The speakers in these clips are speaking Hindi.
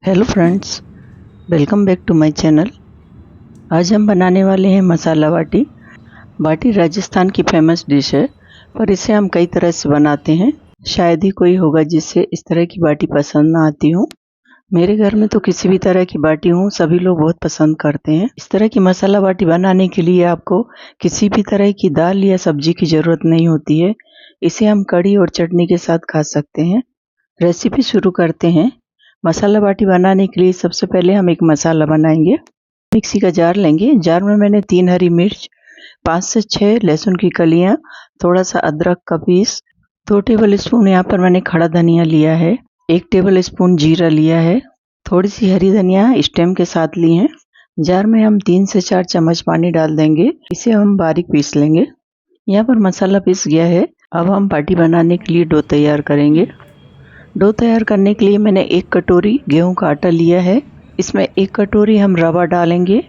Hello friends, welcome back to my channel. आज हम बनाने वाले हैं मसाला बाटी। बाटी राजस्थान की फेमस डिश है, पर इसे हम कई तरह से बनाते हैं। शायद ही कोई होगा जिसे इस तरह की बाटी पसंद ना आती हो। मेरे घर में तो किसी भी तरह की बाटी हो सभी लोग बहुत पसंद करते हैं। इस तरह की मसाला बाटी बनाने के लिए आपको किसी भी तरह की दाल या सब्जी की ज़रूरत नहीं होती है। इसे हम कढ़ी और चटनी के साथ खा सकते हैं। रेसिपी शुरू करते हैं। मसाला बाटी बनाने के लिए सबसे पहले हम एक मसाला बनाएंगे। मिक्सी का जार लेंगे। जार में मैंने 3 हरी मिर्च, 5 से 6 लहसुन की कलियां, थोड़ा सा अदरक का पीस, 2 टेबल स्पून यहाँ पर मैंने खड़ा धनिया लिया है, 1 टेबल स्पून जीरा लिया है, थोड़ी सी हरी धनिया स्टेम के साथ ली है। जार में हम 3 से 4 चम्मच पानी डाल देंगे। इसे हम बारीक पीस लेंगे। यहाँ पर मसाला पीस गया है। अब हम बाटी बनाने के लिए डो तैयार करेंगे। डो तैयार करने के लिए मैंने 1 कटोरी गेहूं का आटा लिया है। इसमें 1 कटोरी हम रवा डालेंगे,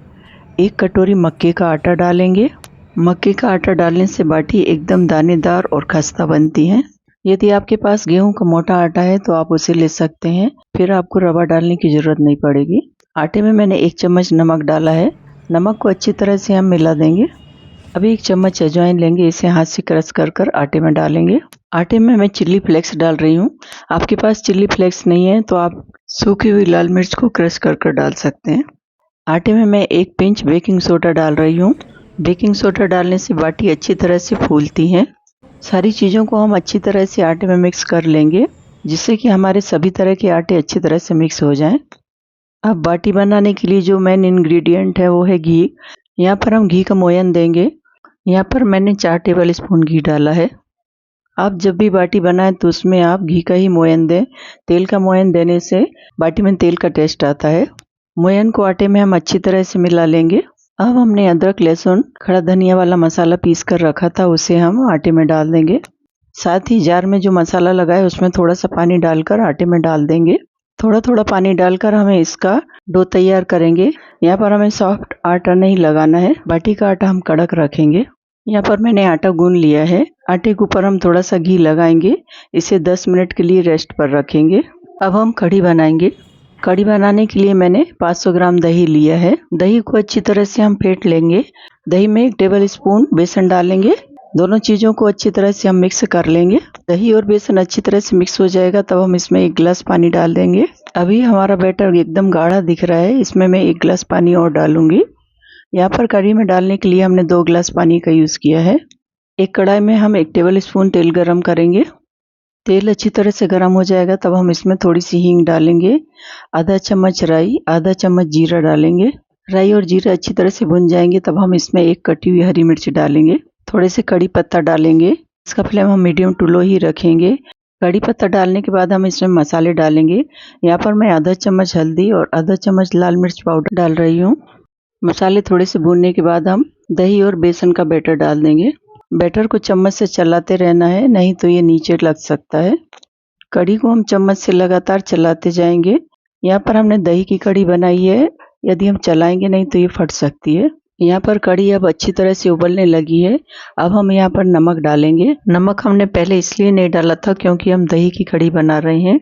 1 कटोरी मक्के का आटा डालेंगे। मक्के का आटा डालने से बाटी एकदम दानेदार और खस्ता बनती है। यदि आपके पास गेहूं का मोटा आटा है तो आप उसे ले सकते हैं, फिर आपको रवा डालने की जरूरत नहीं पड़ेगी। आटे में मैंने 1 चम्मच नमक डाला है। नमक को अच्छी तरह से हम मिला देंगे। अभी 1 चम्मच अजवाइन लेंगे, इसे हाथ से क्रश कर आटे में डालेंगे। आटे में मैं चिल्ली फ्लेक्स डाल रही हूँ। आपके पास चिल्ली फ्लेक्स नहीं है तो आप सूखी हुई लाल मिर्च को क्रश कर डाल सकते हैं। आटे में मैं 1 पिंच बेकिंग सोडा डाल रही हूँ। बेकिंग सोडा डालने से बाटी अच्छी तरह से फूलती है। सारी चीज़ों को हम अच्छी तरह से आटे में मिक्स कर लेंगे, जिससे कि हमारे सभी तरह के आटे अच्छी तरह से मिक्स हो जाएं। अब बाटी बनाने के लिए जो मेन इंग्रेडिएंट है वो है घी। यहाँ पर हम घी का मोयन देंगे। यहाँ पर मैंने 4 टेबल स्पून घी डाला है। आप जब भी बाटी बनाएं तो उसमें आप घी का ही मोयन दें। तेल का मोयन देने से बाटी में तेल का टेस्ट आता है। मोयन को आटे में हम अच्छी तरह से मिला लेंगे। अब हमने अदरक, लहसुन, खड़ा धनिया वाला मसाला पीस कर रखा था, उसे हम आटे में डाल देंगे। साथ ही जार में जो मसाला लगा है उसमें थोड़ा सा पानी डालकर आटे में डाल देंगे। थोड़ा थोड़ा पानी डालकर हमें इसका डो तैयार करेंगे। यहाँ पर हमें सॉफ्ट आटा नहीं लगाना है, बाटी का आटा हम कड़क रखेंगे। यहाँ पर मैंने आटा गूंद लिया है। आटे के ऊपर हम थोड़ा सा घी लगाएंगे। इसे 10 मिनट के लिए रेस्ट पर रखेंगे। अब हम कढ़ी बनाएंगे। कढ़ी बनाने के लिए मैंने 500 ग्राम दही लिया है। दही को अच्छी तरह से हम फेंट लेंगे। दही में 1 टेबल स्पून बेसन डालेंगे। दोनों चीज़ों को अच्छी तरह से हम मिक्स कर लेंगे। दही और बेसन अच्छी तरह से मिक्स हो जाएगा तब हम इसमें 1 गिलास पानी डाल देंगे। अभी हमारा बैटर एकदम गाढ़ा दिख रहा है, इसमें मैं 1 गिलास पानी और डालूंगी। यहाँ पर कढ़ी में डालने के लिए हमने 2 गिलास पानी का यूज़ किया है। एक कढ़ाई में हम 1 टेबल स्पून तेल गरम करेंगे। तेल अच्छी तरह से गरम हो जाएगा तब हम इसमें थोड़ी सी हींग डालेंगे, आधा चम्मच राई, आधा चम्मच जीरा डालेंगे। राई और जीरा अच्छी तरह से भुन जाएंगे तब हम इसमें 1 कटी हुई हरी मिर्च डालेंगे। थोड़े से कड़ी पत्ता डालेंगे। इसका फ्लेम हम मीडियम टू लो ही रखेंगे। कड़ी पत्ता डालने के बाद हम इसमें मसाले डालेंगे। यहाँ पर मैं आधा चम्मच हल्दी और आधा चम्मच लाल मिर्च पाउडर डाल रही हूँ। मसाले थोड़े से भूनने के बाद हम दही और बेसन का बैटर डाल देंगे। बैटर को चम्मच से चलाते रहना है, नहीं तो ये नीचे लग सकता है। कढ़ी को हम चम्मच से लगातार चलाते जाएंगे। यहाँ पर हमने दही की कढ़ी बनाई है, यदि हम चलाएंगे नहीं तो ये फट सकती है। यहाँ पर कढ़ी अब अच्छी तरह से उबलने लगी है। अब हम यहाँ पर नमक डालेंगे। नमक हमने पहले इसलिए नहीं डाला था क्योंकि हम दही की कढ़ी बना रहे हैं।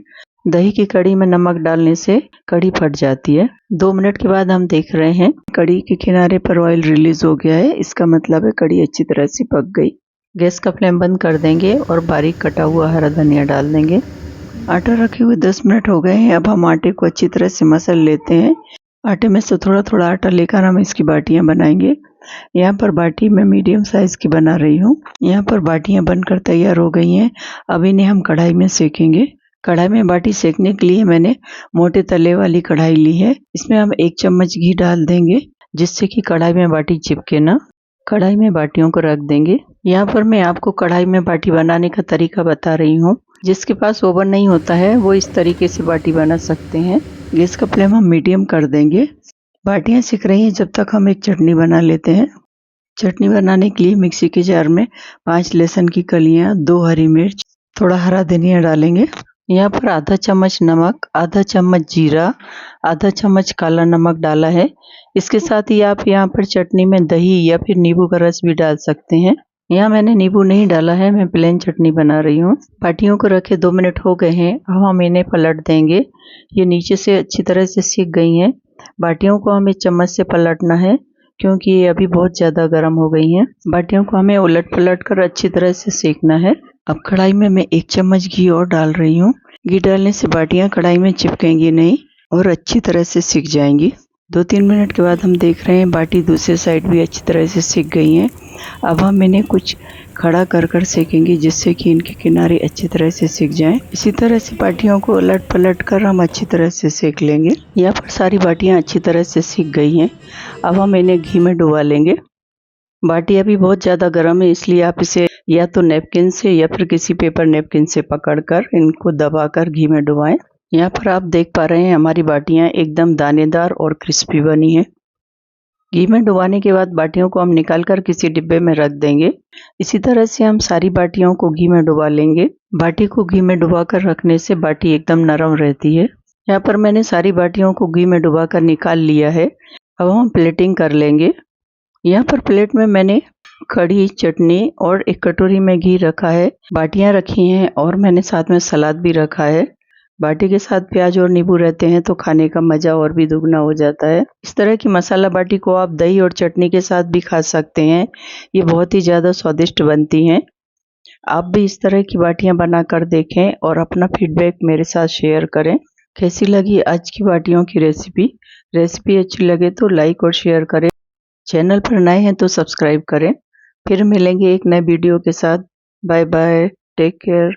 दही की कढ़ी में नमक डालने से कढ़ी फट जाती है। 2 मिनट के बाद हम देख रहे हैं कढ़ी के किनारे पर ऑयल रिलीज हो गया है, इसका मतलब है कढ़ी अच्छी तरह से पक गई। गैस का फ्लेम बंद कर देंगे और बारीक कटा हुआ हरा धनिया डाल देंगे। आटा रखे हुए 10 मिनट हो गए हैं। अब हम आटे को अच्छी तरह से मसल लेते हैं। आटे में से थोड़ा थोड़ा आटा लेकर हम इसकी बाटियां बनाएंगे। यहाँ पर बाटी मैं मीडियम साइज की बना रही हूँ। यहाँ पर बाटियां बनकर तैयार हो गई हैं। अब इन्हें हम कढ़ाई में सेकेंगे। कढ़ाई में बाटी सेकने के लिए मैंने मोटे तले वाली कढ़ाई ली है। इसमें हम 1 चम्मच घी डाल देंगे, जिससे कि कढ़ाई में बाटी चिपके ना। कढ़ाई में बाटियों को रख देंगे। यहाँ पर मैं आपको कढ़ाई में बाटी बनाने का तरीका बता रही हूँ। जिसके पास ओवन नहीं होता है वो इस तरीके से बाटी बना सकते हैं। गैस का फ्लेम हम मीडियम कर देंगे। बाटियां सिक रही हैं, जब तक हम एक चटनी बना लेते हैं। चटनी बनाने के लिए मिक्सी के जार में 5 लहसुन की कलियां, 2 हरी मिर्च, थोड़ा हरा धनिया डालेंगे। यहाँ पर आधा चम्मच नमक, आधा चम्मच जीरा, आधा चम्मच काला नमक डाला है। इसके साथ ही आप यहाँ पर चटनी में दही या फिर नींबू का रस भी डाल सकते हैं। यहाँ मैंने नींबू नहीं डाला है, मैं प्लेन चटनी बना रही हूँ। बाटियों को रखे 2 मिनट हो गए हैं। अब हम इन्हें पलट देंगे। ये नीचे से अच्छी तरह से सिक गई हैं। बाटियों को हमें चम्मच से पलटना है क्योंकि ये अभी बहुत ज़्यादा गर्म हो गई हैं। बाटियों को हमें उलट पलट कर अच्छी तरह से सेकना है। अब कढ़ाई में मैं 1 चम्मच घी और डाल रही हूँ। घी डालने से बाटियाँ कढ़ाई में चिपकेंगी नहीं और अच्छी तरह से सिक जाएंगी। 2-3 मिनट के बाद हम देख रहे हैं बाटी दूसरी साइड भी अच्छी तरह से सिक गई हैं। अब हम इन्हें कुछ खड़ा कर कर सेकेंगे जिससे कि इनके किनारे अच्छी तरह से सिक जाएं। इसी तरह से बाटियों को उलट पलट कर हम अच्छी तरह से सेक लेंगे। यहाँ पर सारी बाटियाँ अच्छी तरह से सिक गई हैं। अब हम इन्हें घी में डुबा लेंगे। बाटी अभी बहुत ज़्यादा गर्म है, इसलिए आप इसे या तो नैपकिन से या फिर किसी पेपर नैपकिन से पकड़कर इनको दबाकर घी में डुबाएं। यहाँ पर आप देख पा रहे हैं हमारी बाटियाँ एकदम दानेदार और क्रिस्पी बनी है। घी में डुबाने के बाद बाटियों को हम निकाल कर किसी डिब्बे में रख देंगे। इसी तरह से हम सारी बाटियों को घी में डुबा लेंगे। बाटी को घी में डुबा कर रखने से बाटी एकदम नरम रहती है। यहाँ पर मैंने सारी बाटियों को घी में डुबा कर निकाल लिया है। अब हम प्लेटिंग कर लेंगे। यहाँ पर प्लेट में मैंने कढ़ी, चटनी और एक कटोरी में घी रखा है। बाटियाँ रखी हैं और मैंने साथ में सलाद भी रखा है। बाटी के साथ प्याज और नींबू रहते हैं तो खाने का मज़ा और भी दुगना हो जाता है। इस तरह की मसाला बाटी को आप दही और चटनी के साथ भी खा सकते हैं। ये बहुत ही ज़्यादा स्वादिष्ट बनती हैं। आप भी इस तरह की बाटियां बनाकर देखें और अपना फीडबैक मेरे साथ शेयर करें। कैसी लगी आज की बाटियों की रेसिपी अच्छी लगे तो लाइक और शेयर करें। चैनल पर नए हैं तो सब्सक्राइब करें। फिर मिलेंगे एक नए वीडियो के साथ। Bye bye, take care.